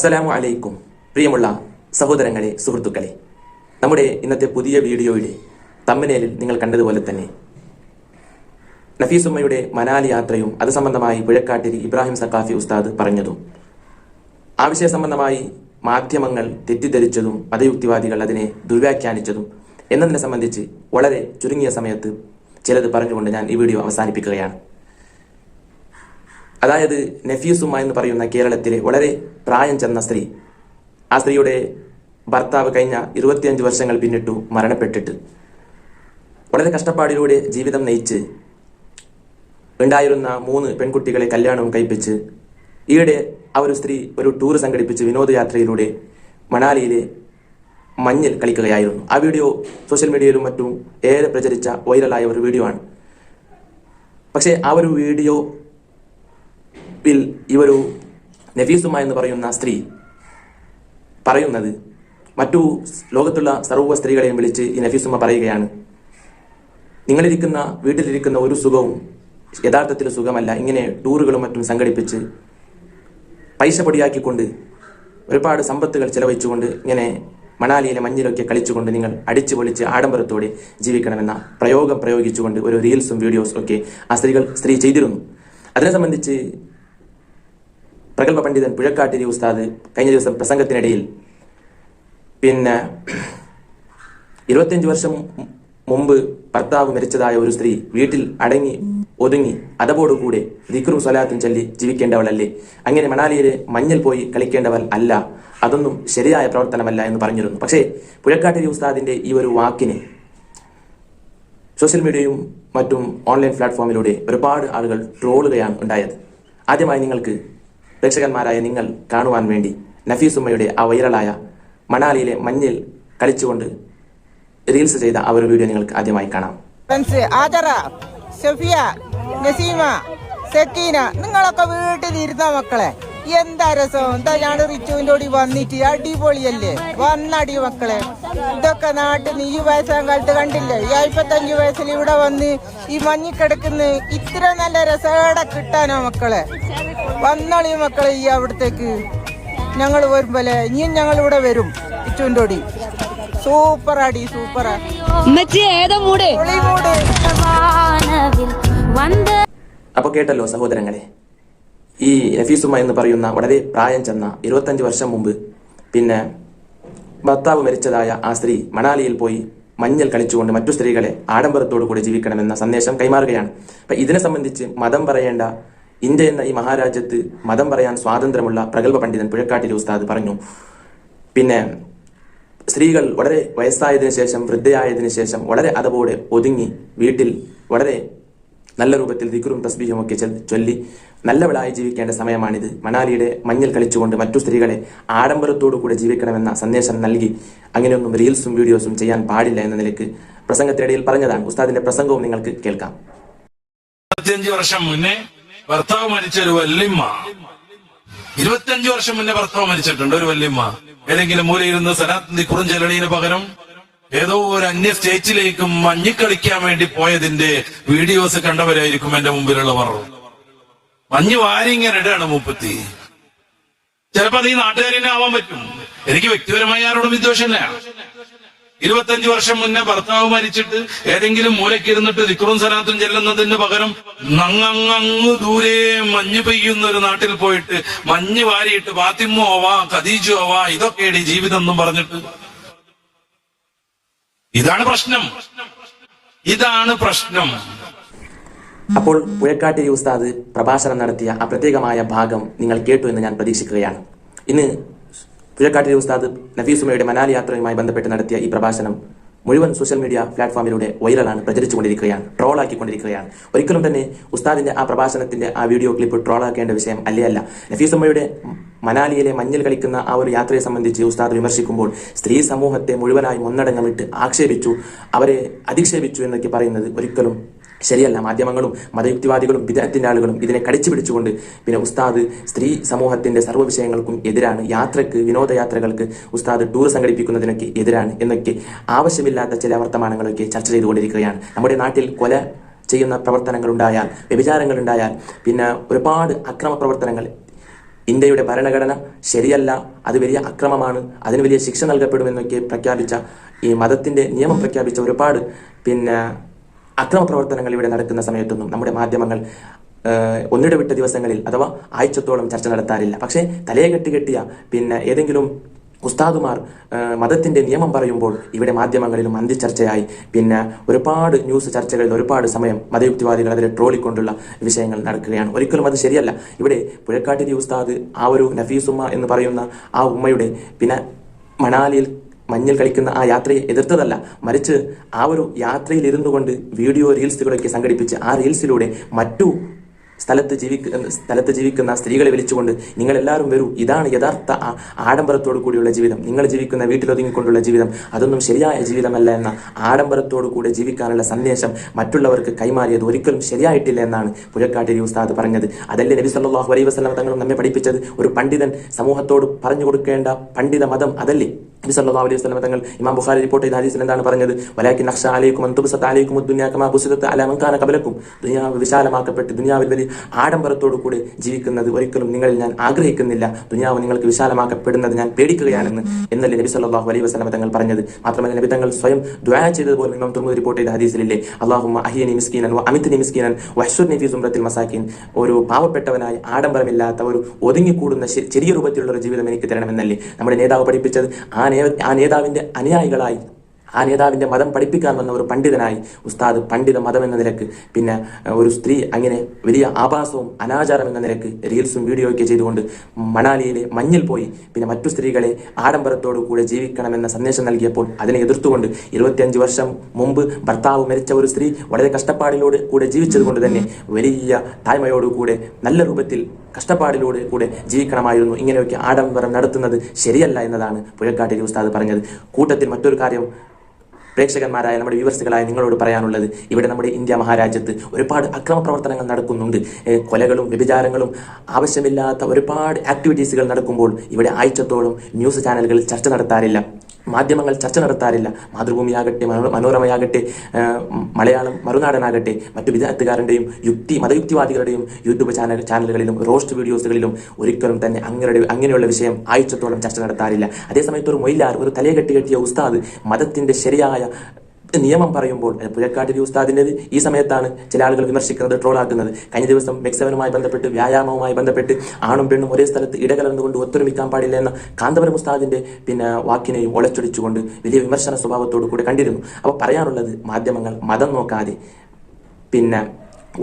അസ്സലാമു അലൈക്കും. പ്രിയമുള്ള സഹോദരങ്ങളെ, സുഹൃത്തുക്കളെ, നമ്മുടെ ഇന്നത്തെ പുതിയ വീഡിയോയുടെ തമ്പനയിലിൽ നിങ്ങൾ കണ്ടതുപോലെ തന്നെ നഫീസുമ്മയുടെ മനാലി യാത്രയും അത് സംബന്ധമായി പുഴക്കാട്ടിരി ഇബ്രാഹിം സഖാഫി ഉസ്താദ് പറഞ്ഞതും ആവശ്യ സംബന്ധമായി മാധ്യമങ്ങൾ തെറ്റിദ്ധരിച്ചതും മതയുക്തിവാദികൾ അതിനെ ദുർവ്യാഖ്യാനിച്ചതും എന്നതിനെ സംബന്ധിച്ച് വളരെ ചുരുങ്ങിയ സമയത്ത് ചിലത് പറഞ്ഞുകൊണ്ട് ഞാൻ ഈ വീഡിയോ അവസാനിപ്പിക്കുകയാണ്. അതായത് നഫീസുമ്മ എന്ന് പറയുന്ന കേരളത്തിലെ വളരെ പ്രായം ചെന്ന സ്ത്രീ, ആ സ്ത്രീയുടെ ഭർത്താവ് കഴിഞ്ഞ 25 വർഷങ്ങൾ പിന്നിട്ടു മരണപ്പെട്ടിട്ട് വളരെ കഷ്ടപ്പാടിലൂടെ ജീവിതം നയിച്ച് ഉണ്ടായിരുന്ന 3 പെൺകുട്ടികളെ കല്യാണവും കഴിപ്പിച്ച് ഈയിടെ ആ ഒരു സ്ത്രീ ഒരു ടൂർ സംഘടിപ്പിച്ച് വിനോദയാത്രയിലൂടെ മണാലിയിലെ മഞ്ഞിൽ കളിക്കുകയായിരുന്നു. ആ വീഡിയോ സോഷ്യൽ മീഡിയയിലും മറ്റും ഏറെ പ്രചരിച്ച വൈറലായ ഒരു വീഡിയോ ആണ്. പക്ഷേ ആ ഒരു വീഡിയോ ഈ ഒരു നഫീസുമ്മ എന്ന് പറയുന്ന സ്ത്രീ പറയുന്നത് മറ്റു ലോകത്തുള്ള സർവ്വ സ്ത്രീകളെയും വിളിച്ച് ഈ നഫീസുമ്മ പറയുകയാണ്, നിങ്ങളിരിക്കുന്ന വീട്ടിലിരിക്കുന്ന ഒരു സുഖവും യഥാർത്ഥത്തിൽ സുഖമല്ല. ഇങ്ങനെ ടൂറുകളും മറ്റും സംഘടിപ്പിച്ച് പൈസ പൊടിയാക്കിക്കൊണ്ട് ഒരുപാട് സമ്പത്തുകൾ ചെലവഴിച്ചുകൊണ്ട് ഇങ്ങനെ മണാലിയിലെ മഞ്ഞിലൊക്കെ കളിച്ചുകൊണ്ട് നിങ്ങൾ അടിച്ചു പൊളിച്ച് ആഡംബരത്തോടെ ജീവിക്കണമെന്ന പ്രയോഗം പ്രയോഗിച്ചുകൊണ്ട് ഒരു റീൽസും വീഡിയോസും ഒക്കെ ആ സ്ത്രീ ചെയ്തിരുന്നു. അതിനെ സംബന്ധിച്ച് പ്രഗത്ഭ പണ്ഡിതൻ പുഴക്കാട്ടിരി ഉസ്താദ് കഴിഞ്ഞ ദിവസം പ്രസംഗത്തിനിടയിൽ 25 വർഷം മുമ്പ് ഭർത്താവ് മരിച്ചതായ ഒരു സ്ത്രീ വീട്ടിൽ അടങ്ങി ഒതുങ്ങി അതപോടുകൂടെ ദിക്റും സ്വലാത്തും ചൊല്ലി ജീവിക്കേണ്ടവളല്ലേ, അങ്ങനെ മണാലിയിലെ മഞ്ഞിൽ പോയി കളിക്കേണ്ടവൾ അല്ല, അതൊന്നും ശരിയായ പ്രവർത്തനമല്ല എന്ന് പറഞ്ഞിരുന്നു. പക്ഷേ പുഴക്കാട്ടിരി ഉസ്താദിന്റെ ഈ ഒരു വാക്കിന് സോഷ്യൽ മീഡിയയും മറ്റും ഓൺലൈൻ പ്ലാറ്റ്ഫോമിലൂടെ ഒരുപാട് ആളുകൾ ട്രോളുകയാണ് ഉണ്ടായത്. ആദ്യമായി നിങ്ങൾക്ക് പ്രേക്ഷകന്മാരായ നിങ്ങൾ കാണുവാൻ വേണ്ടി നഫീസുമ്മയുടെ ആ വൈറലായ മണാലിയിലെ മഞ്ഞിൽ കളിച്ചുകൊണ്ട് റീൽസ് ചെയ്ത ആ ഒരു വീഡിയോ നിങ്ങൾക്ക് ആദ്യമായി കാണാം. നിങ്ങളൊക്കെ വീട്ടിലിരുന്ന മക്കളെ എന്താ രസം, എന്താ ഞാൻ റിച്ചുവിന്റെ കൂടി വന്നിട്ട് അടിപൊളിയല്ലേ, വന്നടി മക്കളെ. ഇതൊക്കെ നാട്ടിൽ ഈ വയസ്സാം കാലത്ത് കണ്ടില്ലേ, 55 വയസ്സിൽ ഇവിടെ വന്ന് ഈ മഞ്ഞിക്കിടക്കുന്ന ഇത്ര നല്ല രസോടെ കിട്ടാനോ മക്കളെ. വന്നോളി മക്കളെ ഈ അവിടത്തേക്ക്, ഞങ്ങൾ വരുമ്പോലെ ഇനിയും ഞങ്ങൾ ഇവിടെ വരും. റിച്ചുവിന്റെ കൂടി സൂപ്പറാടി, സൂപ്പറാ. അപ്പൊ കേട്ടല്ലോ സഹോദരങ്ങളെ, ഈ നഫീസുമ്മ എന്ന് പറയുന്ന വളരെ പ്രായം ചെന്ന 25 വർഷം മുമ്പ് ഭർത്താവ് മരിച്ചതായ ആ സ്ത്രീ മണാലിയിൽ പോയി മഞ്ഞൾ കളിച്ചുകൊണ്ട് മറ്റു സ്ത്രീകളെ ആഡംബരത്തോടു കൂടി ജീവിക്കണമെന്ന സന്ദേശം കൈമാറുകയാണ്. അപ്പൊ ഇതിനെ സംബന്ധിച്ച് മതം പറയേണ്ട ഇന്ത്യ എന്ന ഈ മഹാരാജ്യത്ത് മതം പറയാൻ സ്വാതന്ത്ര്യമുള്ള പ്രഗത്ഭ പണ്ഡിതൻ പുഴക്കാട്ടിരി ഉസ്താദ് പറഞ്ഞു, സ്ത്രീകൾ വളരെ വയസ്സായതിനു ശേഷം വൃദ്ധയായതിനു ശേഷം വളരെ അതപോടെ ഒതുങ്ങി വീട്ടിൽ വളരെ നല്ല രൂപത്തിൽ ദിക്റും തസ്ബീഹും ഒക്കെ ചൊല്ലി നല്ലവളായി ജീവിക്കേണ്ട സമയമാണിത്. മണാലിയുടെ മഞ്ഞിൽ കളിച്ചുകൊണ്ട് മറ്റു സ്ത്രീകളെ ആഡംബരത്തോടു കൂടെ ജീവിക്കണമെന്ന സന്ദേശം നൽകി അങ്ങനെയൊന്നും റീൽസും വീഡിയോസും ചെയ്യാൻ പാടില്ല എന്ന നിലയ്ക്ക് പ്രസംഗത്തിനിടയിൽ പറഞ്ഞതാണ്. ഉസ്താദിന്റെ പ്രസംഗവും നിങ്ങൾക്ക് കേൾക്കാം. 25 വർഷം മുന്നേ ഭർത്താവ് മരിച്ച ഒരു വല്യമ്മ, 25 വർഷം മുന്നേ ഭർത്താവ് മരിച്ചിട്ടുണ്ട് ഒരു വല്യമ്മ. ഏതെങ്കിലും മൂലയിരുന്ന് സലാത്തിന്റെ കുറുഞ്ചെലണീന് പകരം ഏതോ ഒരു അന്യ സ്റ്റേറ്റിലേക്കും മഞ്ഞിക്കളിക്കാൻ വേണ്ടി പോയതിന്റെ വീഡിയോസ് കണ്ടവരായിരിക്കും എന്റെ മുമ്പിലുള്ളവർ. മഞ്ഞ് വാരിങ്ങനെ ഇടാണ് മൂപ്പത്തി. ചിലപ്പോ അത് ഈ നാട്ടുകാരനെ ആവാൻ പറ്റും. എനിക്ക് വ്യക്തിപരമായി ആരോടും വിദ്വേഷമില്ല. 25 വർഷം മുന്നേ ഭർത്താവ് മരിച്ചിട്ട് ഏതെങ്കിലും മൂലക്കിരുന്നിട്ട് ദിക്റും സലാത്തും ചെല്ലുന്നതിന് പകരം നങ്ങങ്ങ് ദൂരെ മഞ്ഞ് പെയ്യുന്ന ഒരു നാട്ടിൽ പോയിട്ട് മഞ്ഞ് വാരിയിട്ട് ഫാത്തിമോ ആവാ ഖദീജോ ആവാ ഇതൊക്കെയാണ് ജീവിതം എന്നും പറഞ്ഞിട്ട്. ഇതാണ് പ്രശ്നം, ഇതാണ് പ്രശ്നം. അപ്പോൾ പുഴക്കാട്ടിരി ഉസ്താദ് പ്രഭാഷണം നടത്തിയ ആ പ്രത്യേകമായ ഭാഗം നിങ്ങൾ കേട്ടു എന്ന് ഞാൻ പ്രതീക്ഷിക്കുകയാണ്. ഇന്ന് പുഴക്കാട്ടിരി ഉസ്താദ് നഫീസുമ്മയുടെ മനാലി യാത്രയുമായി ബന്ധപ്പെട്ട് നടത്തിയ ഈ പ്രഭാഷണം മുഴുവൻ സോഷ്യൽ മീഡിയ പ്ലാറ്റ്ഫോമിലൂടെ വൈറലാണ്, പ്രചരിച്ചുകൊണ്ടിരിക്കുകയാണ്, ട്രോളാക്കിക്കൊണ്ടിരിക്കുകയാണ്. ഒരിക്കലും തന്നെ ഉസ്താദിന്റെ ആ പ്രഭാഷണത്തിന്റെ ആ വീഡിയോ ക്ലിപ്പ് ട്രോളാക്കേണ്ട വിഷയം അല്ല. നഫീസുമ്മയുടെ മനാലിയിലെ മഞ്ഞിൽ കളിക്കുന്ന ആ ഒരു യാത്രയെ സംബന്ധിച്ച് ഉസ്താദ് വിമർശിക്കുമ്പോൾ സ്ത്രീ സമൂഹത്തെ മുഴുവനായി ഒന്നടങ്കമിട്ട് ആക്ഷേപിച്ചു, അവരെ അധിക്ഷേപിച്ചു എന്നൊക്കെ പറയുന്നത് ഒരിക്കലും ശരിയല്ല. മാധ്യമങ്ങളും മതയുക്തിവാദികളും വിദഗ്ധത്തിന്റെ ആളുകളും ഇതിനെ കടിച്ചു പിടിച്ചുകൊണ്ട് ഉസ്താദ് സ്ത്രീ സമൂഹത്തിന്റെ സർവ്വ വിഷയങ്ങൾക്കും എതിരാണ്, യാത്രക്ക് വിനോദയാത്രകൾക്ക് ഉസ്താദ് ടൂർ സംഘടിപ്പിക്കുന്നതിനൊക്കെ എതിരാണ് എന്നൊക്കെ ആവശ്യമില്ലാത്ത ചില വർത്തമാനങ്ങളൊക്കെ ചർച്ച ചെയ്തുകൊണ്ടിരിക്കുകയാണ്. നമ്മുടെ നാട്ടിൽ കൊല ചെയ്യുന്ന പ്രവർത്തനങ്ങൾ ഉണ്ടായാൽ, വ്യഭിചാരങ്ങൾ ഉണ്ടായാൽ, ഒരുപാട് അക്രമ പ്രവർത്തനങ്ങൾ ഇന്ത്യയുടെ ഭരണഘടന ശരിയല്ല, അത് വലിയ അക്രമമാണ്, അതിന് വലിയ ശിക്ഷ നൽകപ്പെടുമെന്നൊക്കെ പ്രഖ്യാപിച്ച ഈ മതത്തിന്റെ നിയമം പ്രഖ്യാപിച്ച ഒരുപാട് അക്രമ പ്രവർത്തനങ്ങൾ ഇവിടെ നടക്കുന്ന സമയത്തൊന്നും നമ്മുടെ മാധ്യമങ്ങൾ ഒന്നിടവിട്ട ദിവസങ്ങളിൽ അഥവാ ആഴ്ചത്തോളം ചർച്ച നടത്താറില്ല. പക്ഷേ തലയെ കെട്ടിയ ഏതെങ്കിലും ഉസ്താദുമാർ മതത്തിന്റെ നിയമം പറയുമ്പോൾ ഇവിടെ മാധ്യമങ്ങളിലും അന്തിച്ചർച്ചയായി ഒരുപാട് ന്യൂസ് ചർച്ചകളിൽ ഒരുപാട് സമയം മതയുക്തിവാദികൾ അതിനെ ട്രോളിക്കൊണ്ടുള്ള വിഷയങ്ങൾ നടക്കുകയാണ്. ഒരിക്കലും അത് ശരിയല്ല. ഇവിടെ പുഴക്കാട്ടിരി ഉസ്താദ് ആ ഒരു നഫീസുമ്മ എന്ന് പറയുന്ന ആ ഉമ്മയുടെ മണാലിയിൽ മഞ്ഞിൽ കളിക്കുന്ന ആ യാത്രയെ എതിർത്തതല്ല, മറിച്ച് ആ ഒരു യാത്രയിൽ ഇരുന്നു കൊണ്ട് വീഡിയോ റീൽസുകളൊക്കെ സംഘടിപ്പിച്ച് ആ റീൽസിലൂടെ മറ്റു സ്ഥലത്ത് ജീവിക്കുന്ന സ്ത്രീകളെ വിളിച്ചുകൊണ്ട് നിങ്ങൾ എല്ലാവരും വരൂ, ഇതാണ് യഥാർത്ഥ ആഡംബരത്തോടു കൂടിയുള്ള ജീവിതം, നിങ്ങൾ ജീവിക്കുന്ന വീട്ടിലൊതുങ്ങിക്കൊണ്ടുള്ള ജീവിതം അതൊന്നും ശരിയായ ജീവിതമല്ല എന്ന ആഡംബരത്തോടു കൂടെ ജീവിക്കാനുള്ള സന്ദേശം മറ്റുള്ളവർക്ക് കൈമാറിയത് ഒരിക്കലും ശരിയായിട്ടില്ല എന്നാണ് പുഴക്കാട്ടിരി ഉസ്താദ് പറഞ്ഞത്. അതല്ലേ നബി സല്ലല്ലാഹു അലൈഹി വസല്ലം തങ്ങളും നമ്മെ പഠിപ്പിച്ചത്? ഒരു പണ്ഡിതൻ സമൂഹത്തോട് പറഞ്ഞു കൊടുക്കേണ്ട പണ്ഡിത മതം അതല്ലേ? നബി സല്ലല്ലാഹു അലൈഹി വസല്ലം തങ്ങൾ ഇമാം ബുഖാരി റിപ്പോർട്ട് ചെയ്ത ഹദീസിൽ എന്താണ് പറഞ്ഞത്? വലാകിൻ അഖ്ശാ അലൈക്കും അൻ തുബ്സത അലൈക്കും അദ്ദുനിയ കമാ ബുസിതത് അലാ മൻ കാന ഖബലക്കും. ദുനിയാവ് വിശാലമാക്കപ്പെട്ട് ദുനിയാവിൽ വലിയ ആഡംബരത്തോടു കൂടി ജീവിക്കുന്നത് ഒരിക്കലും നിങ്ങളിൽ ഞാൻ ആഗ്രഹിക്കുന്നില്ല, ദുനിയാവ് നിങ്ങൾക്ക് വിശാലമാക്കപ്പെടുന്നത് ഞാൻ പേടിക്കുകയാണെന്ന് എന്നല്ലേ നബി സല്ലല്ലാഹു അലൈഹി വസല്ലം തങ്ങൾ പറഞ്ഞത്. മാത്രമല്ല നബി തങ്ങൾ സ്വയം ദുആ ചെയ്തതുപോലെ ഇമാം തുർമുദി റിപ്പോർട്ട് ചെയ്ത ഹദീസിലില്ലേ, അല്ലാഹുമ്മ അഹ്യിനി മിസ്കീനൻ വ അമിത്നി മിസ്കീനൻ വഹ്ശുർനി ഫീ സുംറത്തിൽ മസാകിൻ. ഒരു പാവപ്പെട്ടവനായി ആഡംബരമില്ലാത്ത ഒരു ഒതുങ്ങിക്കൂടുന്ന ചെറിയ രൂപത്തിലുള്ള ഒരു ജീവിതം എനിക്ക് തരണമെന്നല്ലേ നമ്മുടെ നേതാവ് പഠിപ്പിച്ചത്? ആ നേതാവിന്റെ അനുയായികളായി ആ നേതാവിന്റെ മതം പഠിപ്പിക്കാൻ വന്ന ഒരു പണ്ഡിതനായി ഉസ്താദ് പണ്ഡിത മതം എന്ന നിലക്ക് ഒരു സ്ത്രീ അങ്ങനെ വലിയ ആഭാസവും അനാചാരം എന്ന നിലക്ക് റീൽസും വീഡിയോ ഒക്കെ ചെയ്തുകൊണ്ട് മണാലിയിലെ മഞ്ഞിൽ പോയി മറ്റു സ്ത്രീകളെ ആഡംബരത്തോടു കൂടെ ജീവിക്കണമെന്ന സന്ദേശം നൽകിയപ്പോൾ അതിനെ എതിർത്തുകൊണ്ട് 25 വർഷം മുമ്പ് ഭർത്താവ് മരിച്ച ഒരു സ്ത്രീ വളരെ കഷ്ടപ്പാടിലൂടെ കൂടെ ജീവിച്ചത് കൊണ്ട് തന്നെ വലിയ താഴ്മയോടുകൂടെ നല്ല രൂപത്തിൽ കഷ്ടപ്പാടിലൂടെ കൂടെ ജീവിക്കണമായിരുന്നു. ഇങ്ങനെയൊക്കെ ആഡംബരം നടത്തുന്നത് ശരിയല്ല എന്നതാണ് പുഴക്കാട്ടിരി ഉസ്താദ് പറഞ്ഞത്. കൂട്ടത്തിൽ മറ്റൊരു കാര്യം പ്രേക്ഷകന്മാരായ നമ്മുടെ വ്യൂവർസുകളായ നിങ്ങളോട് പറയാനുള്ളത്, ഇവിടെ നമ്മുടെ ഇന്ത്യ മഹാരാജ്യത്ത് ഒരുപാട് അക്രമ പ്രവർത്തനങ്ങൾ നടക്കുന്നുണ്ട്. കൊലകളും വ്യഭിചാരങ്ങളും ആവശ്യമില്ലാത്ത ഒരുപാട് ആക്ടിവിറ്റീസുകൾ നടക്കുമ്പോൾ ഇവിടെ ആഴ്ചത്തോളം ന്യൂസ് ചാനലുകളിൽ ചർച്ച നടത്താറില്ല, മാധ്യമങ്ങൾ ചർച്ച നടത്താറില്ല. മാതൃഭൂമിയാകട്ടെ, മനോരമയാകട്ടെ, മലയാളം മറുനാടനാകട്ടെ, മറ്റു വിദഗ്ധക്കാരൻ്റെയും മതയുക്തിവാദികളുടെയും യൂട്യൂബ് ചാനലുകളിലും റോസ്റ്റ് വീഡിയോസുകളിലും ഒരിക്കലും തന്നെ അങ്ങനെയുള്ള വിഷയം ആഴ്ചത്തോളം ചർച്ച നടത്താറില്ല. അതേസമയത്ത് ഒരു മൊയ്ലാർ, ഒരു തലയെ കെട്ടിയ ഉസ്താദ് മതത്തിന്റെ ശരിയായ നിയമം പറയുമ്പോൾ പുഴക്കാട്ടിരി ഉസ്താദിൻ്റെത് ഈ സമയത്താണ് ചില ആളുകൾ വിമർശിക്കുന്നത്, ട്രോളാക്കുന്നത്. കഴിഞ്ഞ ദിവസം മെക്സവനുമായി ബന്ധപ്പെട്ട് വ്യായാമവുമായി ബന്ധപ്പെട്ട് ആണും പെണ്ണും ഒരേ സ്ഥലത്ത് ഇടകലർന്നുകൊണ്ട് ഒത്തൊരുമിക്കാൻ പാടില്ല എന്ന കാന്തപുരം ഉസ്താദിന്റെ വാക്കിനെയും ഒളച്ചൊടിച്ചുകൊണ്ട് വലിയ വിമർശന സ്വഭാവത്തോടു കൂടെ കണ്ടിരുന്നു. അപ്പോൾ പറയാനുള്ളത്, മാധ്യമങ്ങൾ മതം നോക്കാതെ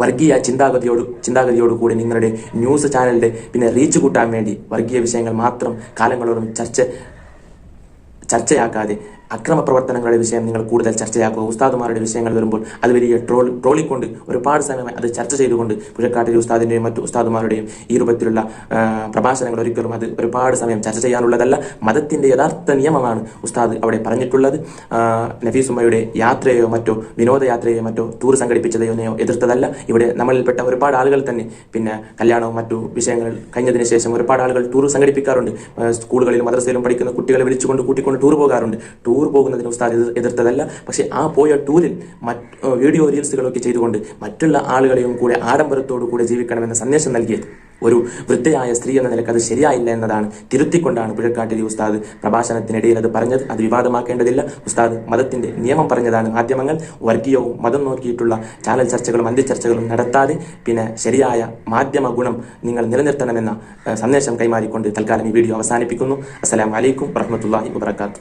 വർഗീയ ചിന്താഗതിയോടുകൂടി നിങ്ങളുടെ ന്യൂസ് ചാനലിന്റെ റീച്ച് കൂട്ടാൻ വേണ്ടി വർഗീയ വിഷയങ്ങൾ മാത്രം കാലങ്ങളോടും ചർച്ചയാക്കാതെ അക്രമ പ്രവർത്തനങ്ങളുടെ വിഷയം നിങ്ങൾ കൂടുതൽ ചർച്ചയാക്കുക. ഉസ്താദുമാരുടെ വിഷയങ്ങൾ വരുമ്പോൾ അത് വലിയ ട്രോളിക്കൊണ്ട് ഒരുപാട് സമയം അത് ചർച്ച ചെയ്തുകൊണ്ട് പുഴക്കാട്ടിരി ഉസ്താദിന്റെയും മറ്റു ഉസ്താദുമാരുടെയും ഈ രൂപത്തിലുള്ള പ്രഭാഷണങ്ങൾ ഒരിക്കലും അത് ഒരുപാട് സമയം ചർച്ച ചെയ്യാനുള്ളതല്ല. മതത്തിന്റെ യഥാർത്ഥ നിയമമാണ് ഉസ്താദ് അവിടെ പറഞ്ഞിട്ടുള്ളത്. നഫീസുമ്മയുടെ യാത്രയോ മറ്റോ വിനോദയാത്രയോ മറ്റോ ടൂർ സംഘടിപ്പിച്ചതയോ എതിർത്തതല്ല. ഇവിടെ നമ്മളിൽപ്പെട്ട ഒരുപാട് ആളുകൾ തന്നെ കല്യാണവും മറ്റു വിഷയങ്ങൾ കഴിഞ്ഞതിന് ശേഷം ഒരുപാട് ആളുകൾ ടൂർ സംഘടിപ്പിക്കാറുണ്ട്. സ്കൂളുകളിലും മദ്രസയിലും പഠിക്കുന്ന കുട്ടികളെ കൂട്ടിക്കൊണ്ട് ടൂർ പോകാറുണ്ട്. ടൂർ പോകുന്നതിന് ഉസ്താദ് എതിർത്തതല്ല. പക്ഷെ ആ പോയ ടൂറിൽ വീഡിയോ റീൽസുകളൊക്കെ ചെയ്തുകൊണ്ട് മറ്റുള്ള ആളുകളെയും കൂടെ ആഡംബരത്തോടു കൂടെ ജീവിക്കണമെന്ന സന്ദേശം നൽകിയത് ഒരു വൃദ്ധയായ സ്ത്രീ എന്ന നിലക്ക് അത് ശരിയായില്ല എന്നതാണ് തിരുത്തിക്കൊണ്ടാണ് പുഴക്കാട്ടിരി ഉസ്താദ് പ്രഭാഷണത്തിനിടയിൽ അത് പറഞ്ഞത്. അത് വിവാദമാക്കേണ്ടതില്ല. ഉസ്താദ് മതത്തിന്റെ നിയമം പറഞ്ഞതാണ്. മാധ്യമങ്ങൾ വർഗീയവും മതം നോക്കിയിട്ടുള്ള ചാനൽ ചർച്ചകളും അന്ത്യചർച്ചകളും നടത്താതെ ശരിയായ മാധ്യമ ഗുണം നിങ്ങൾ നിലനിർത്തണമെന്ന സന്ദേശം കൈമാറിക്കൊണ്ട് തൽക്കാലം ഈ വീഡിയോ അവസാനിപ്പിക്കുന്നു. അസ്സലാമു അലൈക്കും വറഹ്മത്തുള്ളാഹി വബറകാതുഹു.